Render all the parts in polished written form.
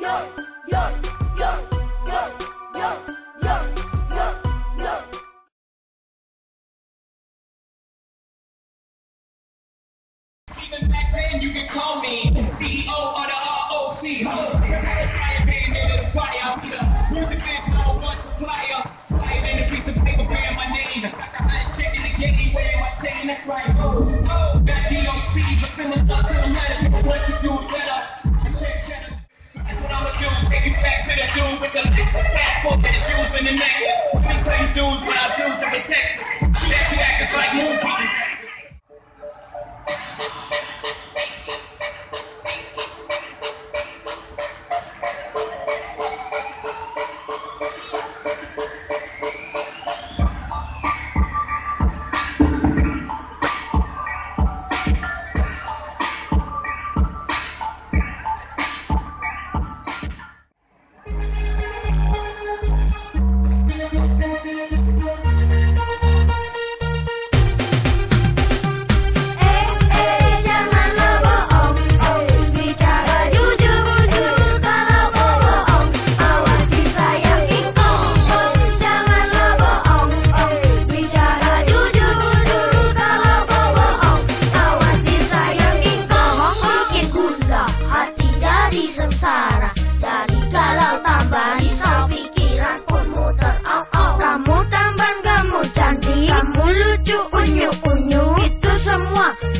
Even back then, you can call me CEO of the ROC. Fire band in the fire. Music is no one supplier. Fire in a piece of paper bearing my name. Got the highest check in the game, wearing my chain. That's right. Got DOC, but similar to the letters. What to do better? That's what I'ma do. Take you back to the dude with the passport and the jewels in the neck. Let me tell you dudes what I do to protect. That shit act just like movie.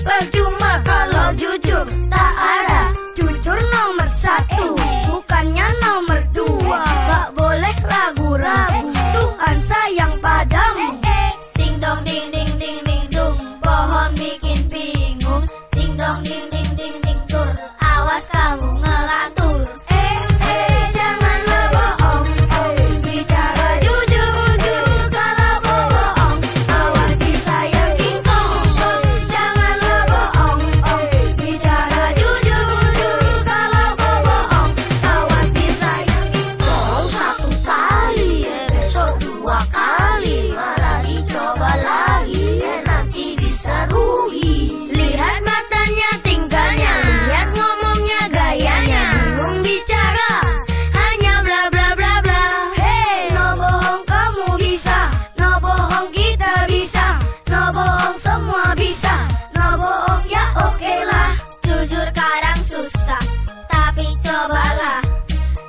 Percuma kalau jujur tak ada. Jujur nomor 1, bukannya nomor 2. Gak boleh ragu-ragu, Tuhan sayang padamu. Ding dong ding ding ding ding dung, pohon bikin bingung. Ding dong ding ding ding ding tur, awas kamu ngelantur. Janganlah bohong, bicara jujur kalau bohong, awas disayang King Kong. Janganlah bohong, bicara jujur kalau bohong, awas disayang King Kong. Satu kali, besok 2 kali, malah dicoba lagi, nanti bisa rugi. Lihat matanya, tingkahnya, lihat ngomongnya, gayanya, bingung bicara, hanya bla bla bla bla. Hey, no bohong kamu bisa, no bohong kita bisa, no bohong semua bisa, no bohong ya oke lah. Jujur kadang susah, tapi cobalah.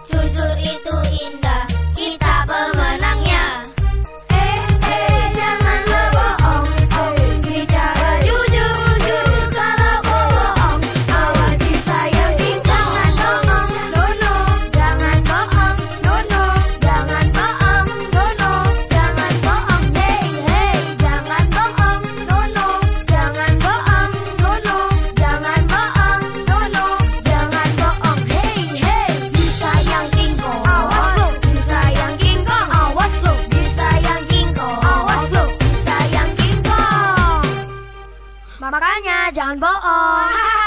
Jujur itu indah, kita pemenangnya. Janganlah bohong, bicara jujur kalau bohong, awas disayang King Kong. Jangan bohong, no no, jangan bohong, no no, jangan bohong, no no, jangan bohong, hey hey, jangan bohong, no no, jangan bohong, no no, jangan bohong, no no, jangan bohong, hey hey, disayang King Kong. Awas lo, disayang King Kong. Awas lo, disayang King Kong. Awas lo, disayang King Kong. Makanya jangan bohong.